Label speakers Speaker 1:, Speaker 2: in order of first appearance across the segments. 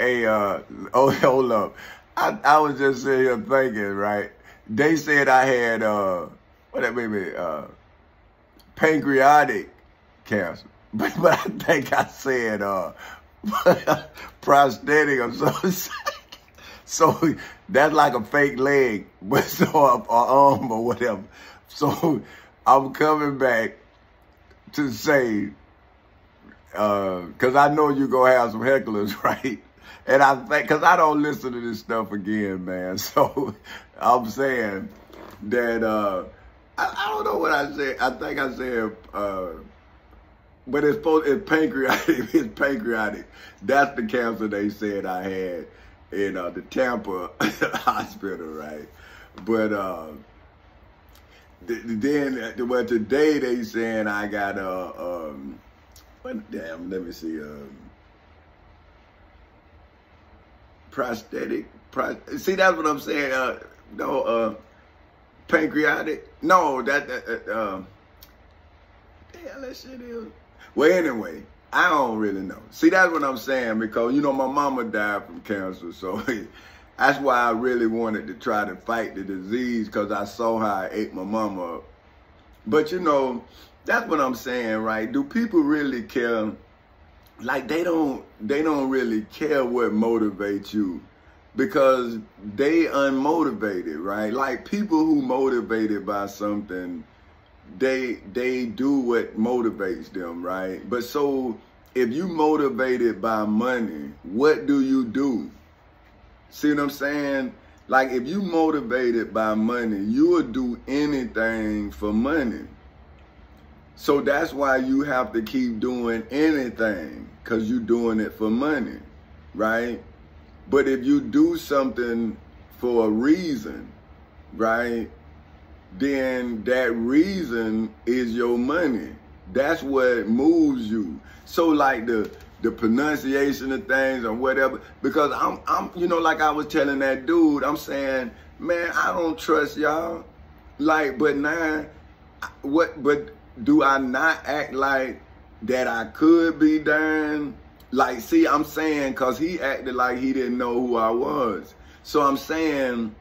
Speaker 1: Hey, oh, hold up. I was just sitting here thinking, right? They said I had, what that made me, pancreatic cancer. But I think I said, prosthetic or something. So that's like a fake leg, but so or arm or whatever. So I'm coming back to say, cause I know you gonna have some hecklers, right? And I think, cause I don't listen to this stuff again, man. So I'm saying that, I don't know what I said. I think I said, but it's pancreatic. It's pancreatic. That's the cancer they said I had in the Tampa hospital, right? But then, well, today they saying I got damn, let me see, prosthetic. See, that's what I'm saying. No, pancreatic. No, that damn, that shit is. Well, anyway, I don't really know. See, that's what I'm saying, because, you know, my mama died from cancer, so that's why I really wanted to try to fight the disease, because I saw how I ate my mama up. But, you know, that's what I'm saying, right? Do people really care? Like, they don't really care what motivates you, because they unmotivated, right? Like, people who motivated by something, they do what motivates them, right? But so if you motivated by money, what do you do? See what I'm saying? Like, if you motivated by money, you will do anything for money. So that's why you have to keep doing anything, because you're doing it for money, right? But if you do something for a reason, right, then that reason is your money. That's what moves you. So like the pronunciation of things or whatever, because I'm you know, like I was telling that dude, I'm saying, man, I don't trust y'all. Like, but now, but do I not act like that I could be done? Like, see, I'm saying, cause he acted like he didn't know who I was. So I'm saying,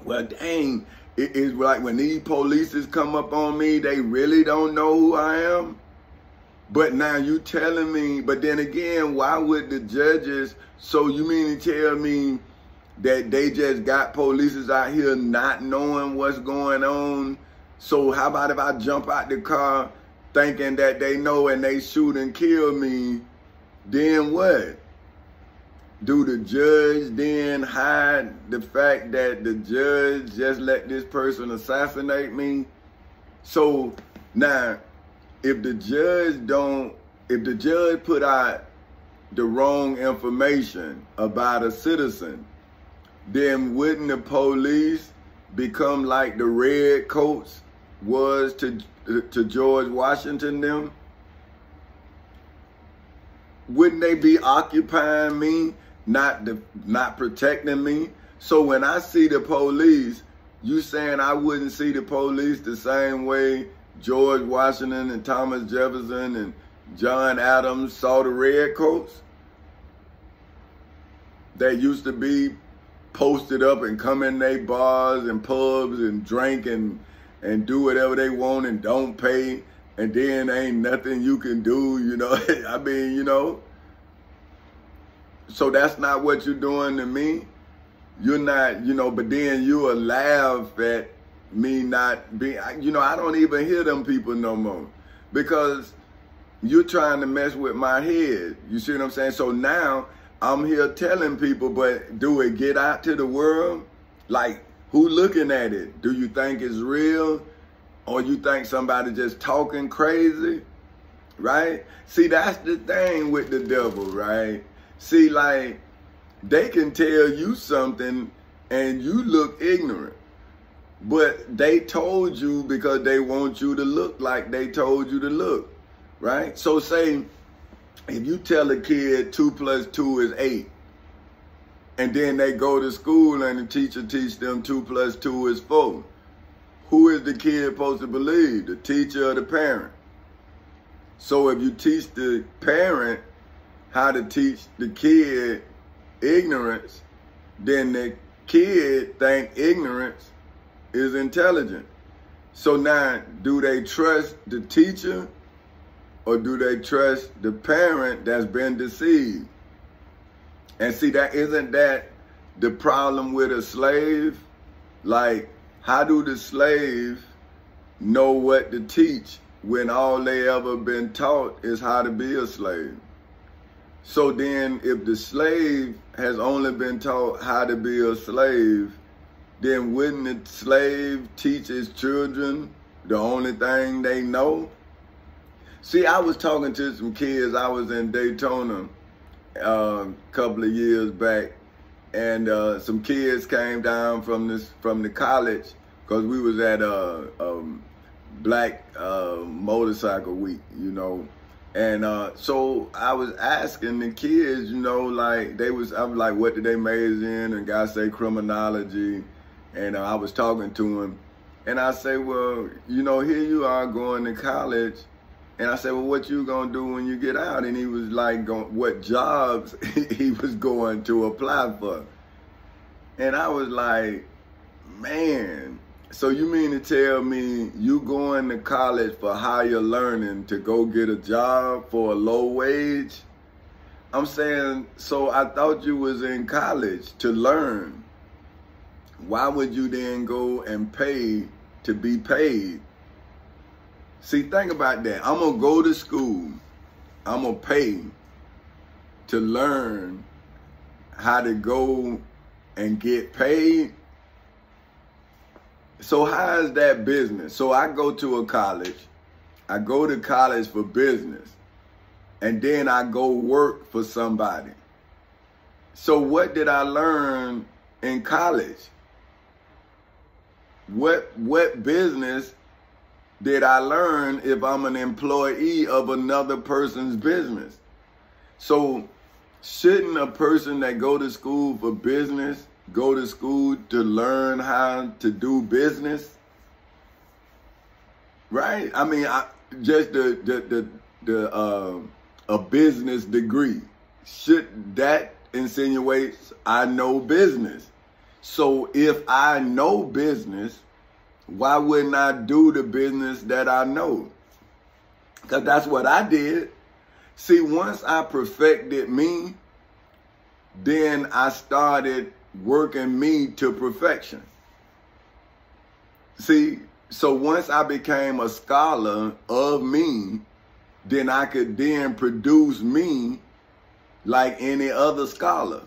Speaker 1: well, dang, it's like when these polices come up on me, they really don't know who I am. But now you telling me, but then again, why would the judges, so you mean to tell me that they just got polices out here not knowing what's going on? So how about if I jump out the car thinking that they know and they shoot and kill me, then what? Do the judge then hide the fact that the judge just let this person assassinate me? So now, if the judge put out the wrong information about a citizen, then wouldn't the police become like the red coats was to George Washington them? Wouldn't they be occupying me, not protecting me? So when I see the police, you saying I wouldn't see the police the same way George Washington and Thomas Jefferson and John Adams saw the redcoats? They used to be posted up and come in their bars and pubs and drink and do whatever they want and don't pay, and then ain't nothing you can do, you know? I mean, you know? So that's not what you're doing to me? You're not, you know, but then you will laugh at me not being, you know, I don't even hear them people no more, because you're trying to mess with my head. You see what I'm saying? So now I'm here telling people, but do it get out to the world? Like, who looking at it? Do you think it's real? Or you think somebody just talking crazy? Right? See, that's the thing with the devil, right? See, like, they can tell you something and you look ignorant. But they told you because they want you to look like they told you to look, right? So say, if you tell a kid 2 + 2 is 8, and then they go to school and the teacher teach them 2 + 2 is 4, who is the kid supposed to believe, the teacher or the parent? So if you teach the parent how to teach the kid ignorance, then the kid think ignorance is intelligent. So now, do they trust the teacher or do they trust the parent that's been deceived? And see, isn't that the problem with a slave? Like, how do the slave know what to teach when all they ever been taught is how to be a slave? So then if the slave has only been taught how to be a slave, then wouldn't the slave teach his children the only thing they know? See, I was talking to some kids. I was in Daytona a couple of years back, and some kids came down from the college because we was at a black motorcycle week, you know. And so I was asking the kids, you know, like I was like, what did they major in? And guys say criminology. And I was talking to him, and I say, well, you know, here you are going to college. And I said, well, what you gonna do when you get out? And he was like, what jobs he was going to apply for. And I was like, man, so you mean to tell me you going to college for higher learning to go get a job for a low wage? I'm saying, so I thought you was in college to learn. Why would you then go and pay to be paid? See, think about that. I'm going to go to school. I'm going to pay to learn how to go and get paid. So how is that business? So I go to a college. I go to college for business. And then I go work for somebody. So what did I learn in college? What business did I learn if I'm an employee of another person's business? So shouldn't a person that go to school for business go to school to learn how to do business? Right? I mean, just a business degree. Should that insinuates I know business? So if I know business, why wouldn't I do the business that I know? Because that's what I did. See, once I perfected me, then I started working me to perfection. See, so once I became a scholar of me, then I could then produce me like any other scholar.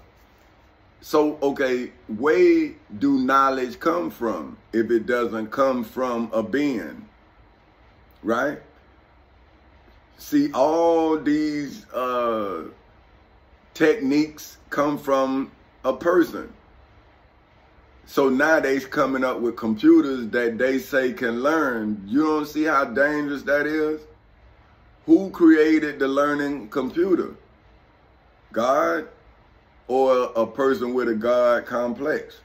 Speaker 1: So, okay, where do knowledge come from if it doesn't come from a being, right? See, all these techniques come from a person. So now they're coming up with computers that they say can learn. You don't see how dangerous that is? Who created the learning computer? God? Or a person with a God complex?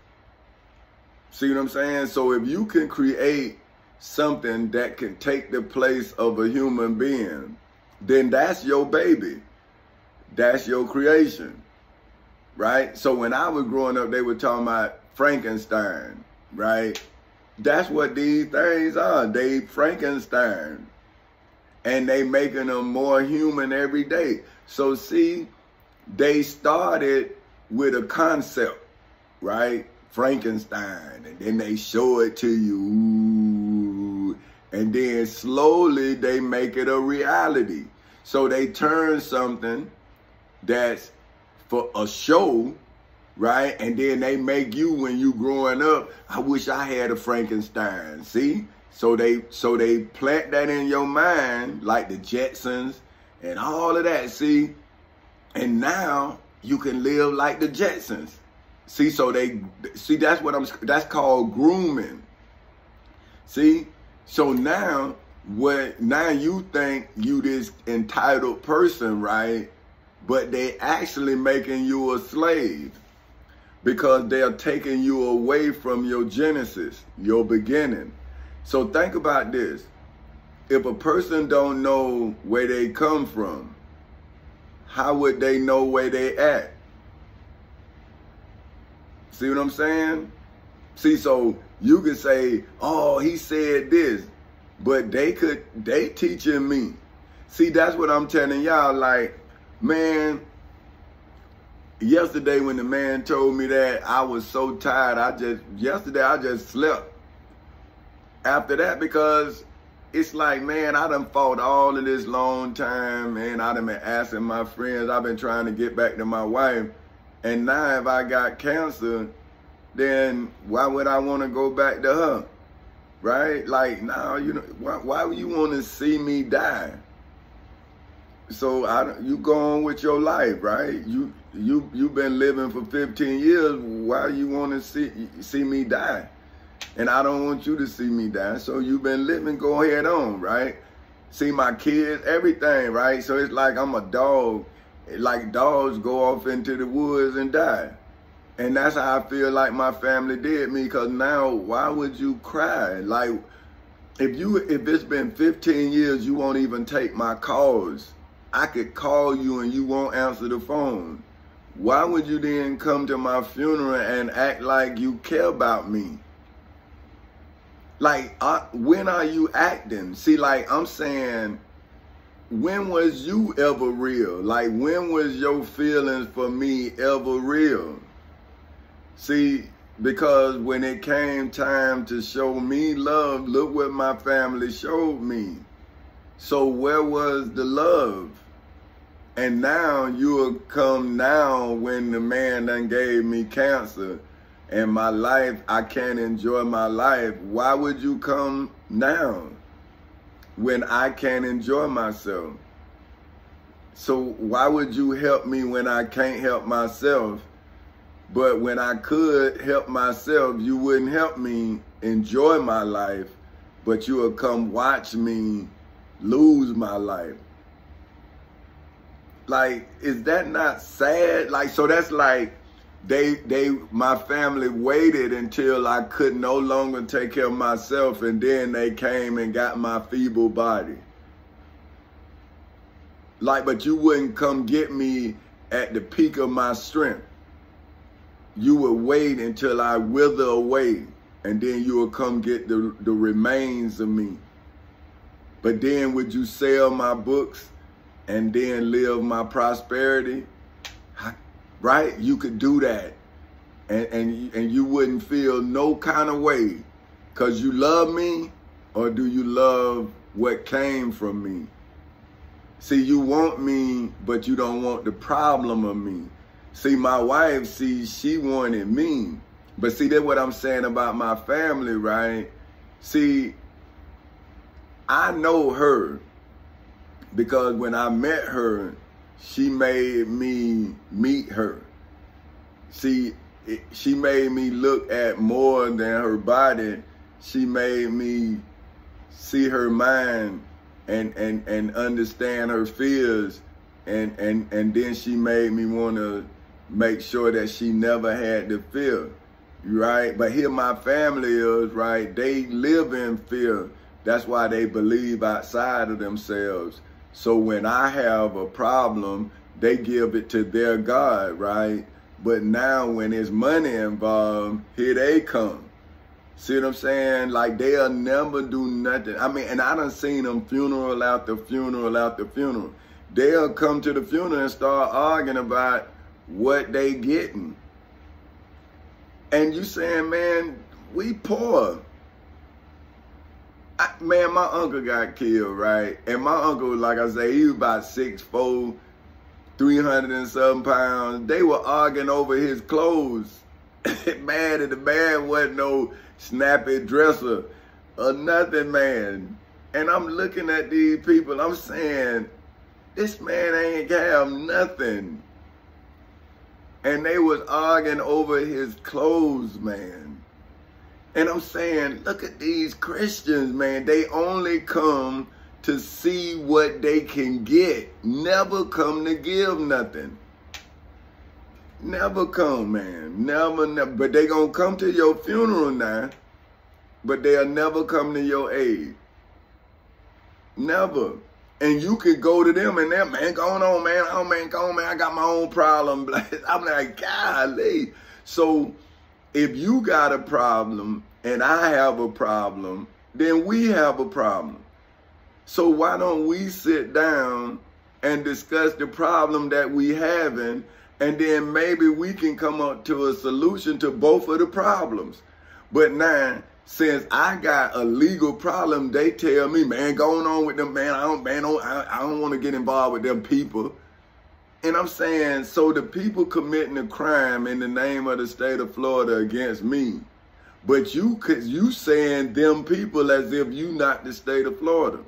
Speaker 1: See what I'm saying? So if you can create something that can take the place of a human being, then that's your baby. That's your creation, right? So when I was growing up, they were talking about Frankenstein, right? That's what these things are. They Frankenstein. And they making them more human every day. So see, they started with a concept, right? Frankenstein, and then they show it to you, and then slowly they make it a reality. So they turn something that's for a show, right? And then they make you, when you growing up, I wish I had a Frankenstein, see? So they plant that in your mind, like the Jetsons and all of that, see? And now you can live like the Jetsons. See, so that's called grooming. See? So now you think you this entitled person, right? But they actually making you a slave because they're taking you away from your genesis, your beginning. So think about this. If a person don't know where they come from, how would they know where they at? See what I'm saying? See, so you could say, oh, he said this, but they teaching me. See, that's what I'm telling y'all. Like, man, yesterday when the man told me that, I was so tired. Yesterday I just slept after that, because it's like, man, I done fought all of this long time, man. I done been asking my friends. I've been trying to get back to my wife. And now if I got cancer, then why would I want to go back to her? Right? Like, now, you know, why would you want to see me die? So you go on with your life, right? You've been living for 15 years. Why you want to see me die? And I don't want you to see me die. So you've been living, go ahead on, right? See my kids, everything, right? So it's like I'm a dog. Like dogs go off into the woods and die. And that's how I feel like my family did me, because now, why would you cry? Like, if it's been 15 years, you won't even take my calls. I could call you and you won't answer the phone. Why would you then come to my funeral and act like you care about me? Like, when are you acting? See, like, I'm saying, when was you ever real? Like, when was your feelings for me ever real? See, because when it came time to show me love, look what my family showed me. So where was the love? And now you'll come now when the man done gave me cancer and my life, I can't enjoy my life. Why would you come now when I can't enjoy myself? So why would you help me when I can't help myself? But when I could help myself, you wouldn't help me enjoy my life, but you would come watch me lose my life. Like, is that not sad? Like, so that's like, my family waited until I could no longer take care of myself, and then they came and got my feeble body. Like, but you wouldn't come get me at the peak of my strength. You would wait until I wither away, and then you would come get the remains of me. But then would you sell my books and then live my prosperity? Right? You could do that. And you wouldn't feel no kind of way, because you love me, or do you love what came from me? See, you want me, but you don't want the problem of me. See, my wife, she wanted me. But see, that's what I'm saying about my family, right? See, I know her because when I met her, she made me meet her. See, she made me look at more than her body. She made me see her mind and understand her fears. And then she made me want to make sure that she never had to fear, right? But here my family is, right? They live in fear. That's why they believe outside of themselves. So when I have a problem, they give it to their God, right? But now when there's money involved, here they come. See what I'm saying? Like, they'll never do nothing. I mean, and I done seen them funeral after funeral after funeral. They'll come to the funeral and start arguing about what they getting. And you saying, man, we poor. Man, my uncle got killed, right? And my uncle, like I say, he was about 6'4", 300 and something pounds. They were arguing over his clothes. Man, and the man wasn't no snappy dresser or nothing, man. And I'm looking at these people, I'm saying, this man ain't have nothing. And they was arguing over his clothes, man. And I'm saying, look at these Christians, man. They only come to see what they can get. Never come to give nothing. Never come, man. Never. But they gonna come to your funeral now. But they'll never come to your aid. Never. And you could go to them and that, man, going on, man. Oh, man, go on, man. I got my own problem. I'm like, golly. So if you got a problem and I have a problem, then we have a problem. So why don't we sit down and discuss the problem that we having, and then maybe we can come up to a solution to both of the problems. But now, since I got a legal problem, they tell me, man, going on with them, man, I don't want to get involved with them people. And I'm saying, so the people committing a crime in the name of the state of Florida against me, but you saying them people as if you not the state of Florida,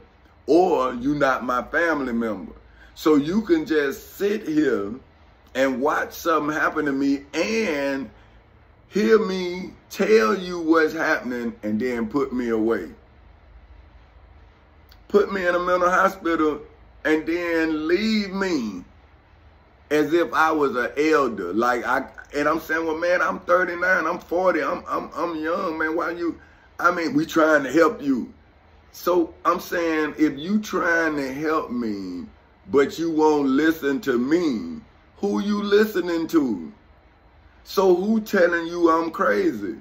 Speaker 1: or you not my family member. So you can just sit here and watch something happen to me and hear me tell you what's happening and then put me away. Put me in a mental hospital and then leave me as if I was an elder. And I'm saying, well, man, I'm 39, I'm 40, I'm young, man. Why you, we trying to help you. So I'm saying, if you trying to help me, but you won't listen to me, who you listening to? So who telling you I'm crazy?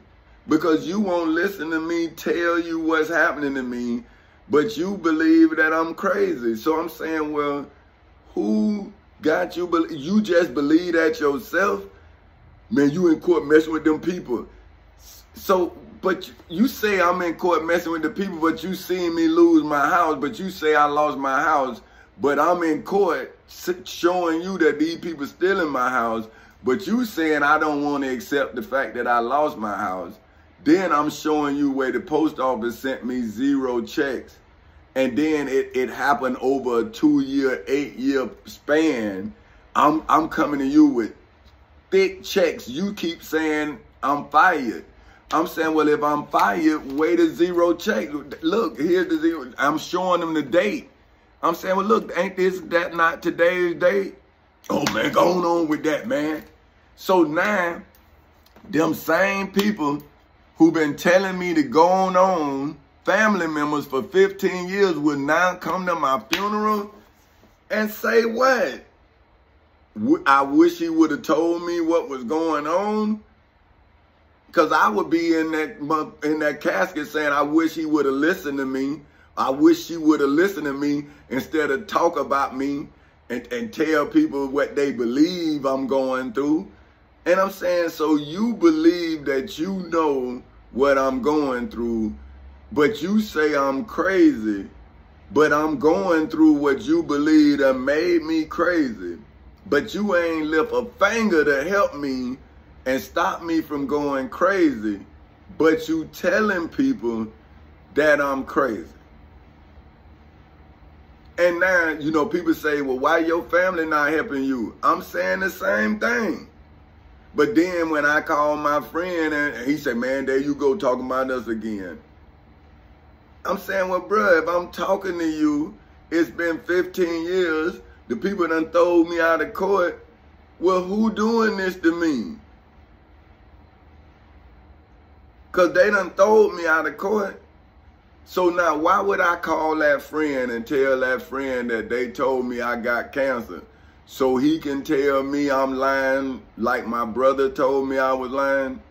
Speaker 1: Because you won't listen to me tell you what's happening to me, but you believe that I'm crazy. So I'm saying, well, who got you? You just believe that yourself? Man, you in court messing with them people. So, but you say I'm in court messing with the people, but you seen me lose my house, but you say I lost my house, but I'm in court showing you that these people still in my house, but you saying I don't want to accept the fact that I lost my house. Then I'm showing you where the post office sent me 0 checks. And then it happened over a 2-year, 8-year span. I'm coming to you with thick checks. You keep saying I'm fired. I'm saying, well, if I'm fired, wait a 0 check. Look, here's the 0. I'm showing them the date. I'm saying, well, look, ain't that not today's date? Oh, man, going on with that, man. So now, them same people who been telling me to go on, family members for 15 years, will now come to my funeral and say what? I wish he would have told me what was going on. Because I would be in that casket saying, I wish he would have listened to me. I wish he would have listened to me instead of talk about me and tell people what they believe I'm going through. And I'm saying, so you believe that you know what I'm going through, but you say I'm crazy, but I'm going through what you believe that made me crazy. But you ain't lift a finger to help me and stop me from going crazy, but you telling people that I'm crazy. And now, you know, people say, well, why your family not helping you? I'm saying the same thing. But then when I call my friend and he said, man, there you go talking about us again. I'm saying, well, bruh, if I'm talking to you, it's been 15 years, the people done throw me out of court. Well, who doing this to me? Because they done throw me out of court. So now why would I call that friend and tell that friend that they told me I got cancer? So he can tell me I'm lying like my brother told me I was lying?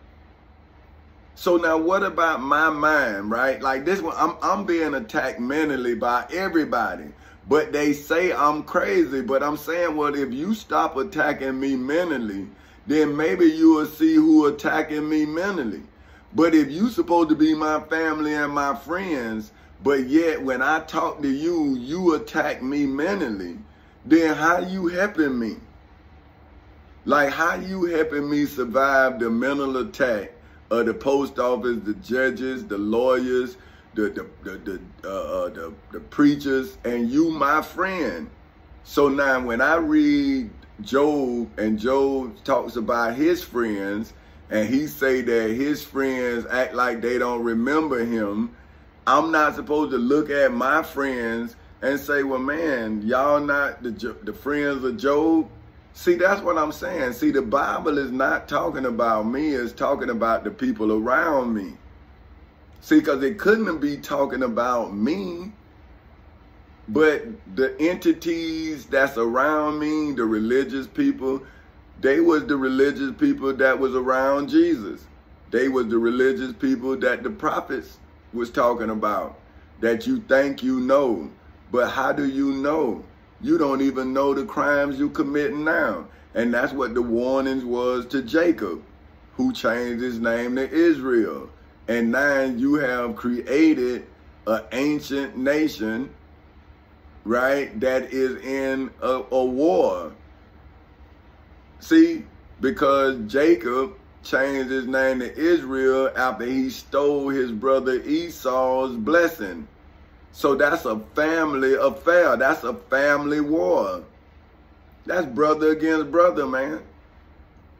Speaker 1: So now what about my mind, right? Like this one, I'm being attacked mentally by everybody. But they say I'm crazy. But I'm saying, well, if you stop attacking me mentally, then maybe you will see who attacking me mentally. But if you supposed to be my family and my friends, but yet when I talk to you, you attack me mentally, then how you helping me? Like, how you helping me survive the mental attack of the post office, the judges, the lawyers, the preachers, and you my friend? So now when I read Job, and Job talks about his friends, and he say that his friends act like they don't remember him, I'm not supposed to look at my friends and say, well, man, y'all not the friends of Job? See, that's what I'm saying. See, the Bible is not talking about me. It's talking about the people around me. See, because it couldn't be talking about me, but the entities that's around me, the religious people, they was the religious people that was around Jesus. They was the religious people that the prophets was talking about, that you think you know. But how do you know? You don't even know the crimes you committing now. And that's what the warnings was to Jacob, who changed his name to Israel. And now you have created an ancient nation, right, that is in a war. See, because Jacob changed his name to Israel after he stole his brother Esau's blessing. So that's a family affair. That's a family war. That's brother against brother, man.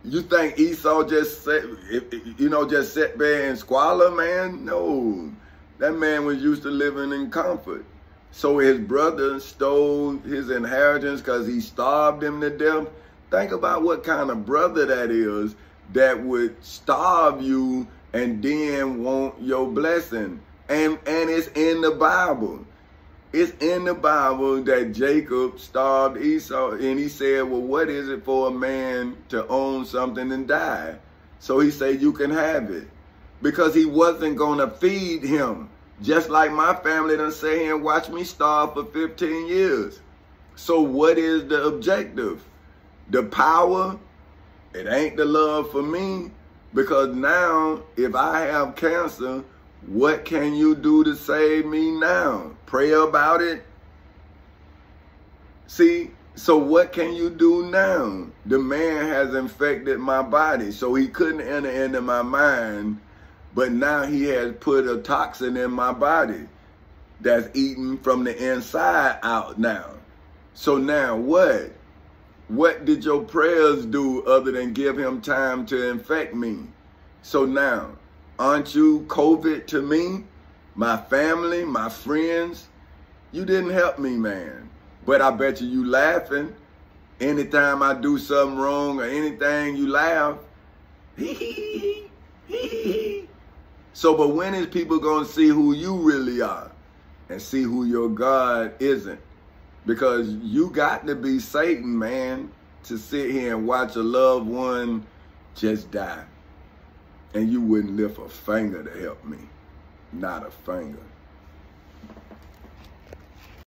Speaker 1: You think Esau just just sat there in squalor, man? No. That man was used to living in comfort. So his brother stole his inheritance because he starved him to death. Think about what kind of brother that is that would starve you and then want your blessing. And it's in the Bible. It's in the Bible that Jacob starved Esau, and he said, well, what is it for a man to own something and die? So he said, you can have it. Because he wasn't going to feed him. Just like my family done sat here and watched me starve for 15 years. So what is the objective? The power? It ain't the love for me. Because now, if I have cancer, what can you do to save me now? Pray about it? See, so what can you do now? The man has infected my body, so he couldn't enter into my mind, but now he has put a toxin in my body that's eating from the inside out now. So now what? What did your prayers do other than give him time to infect me? So now, aren't you COVID to me, my family, my friends? You didn't help me, man. But I bet you laughing. Anytime I do something wrong or anything, you laugh. So, but when is people going to see who you really are and see who your God isn't? Because you got to be Satan, man, to sit here and watch a loved one just die. And you wouldn't lift a finger to help me. Not a finger.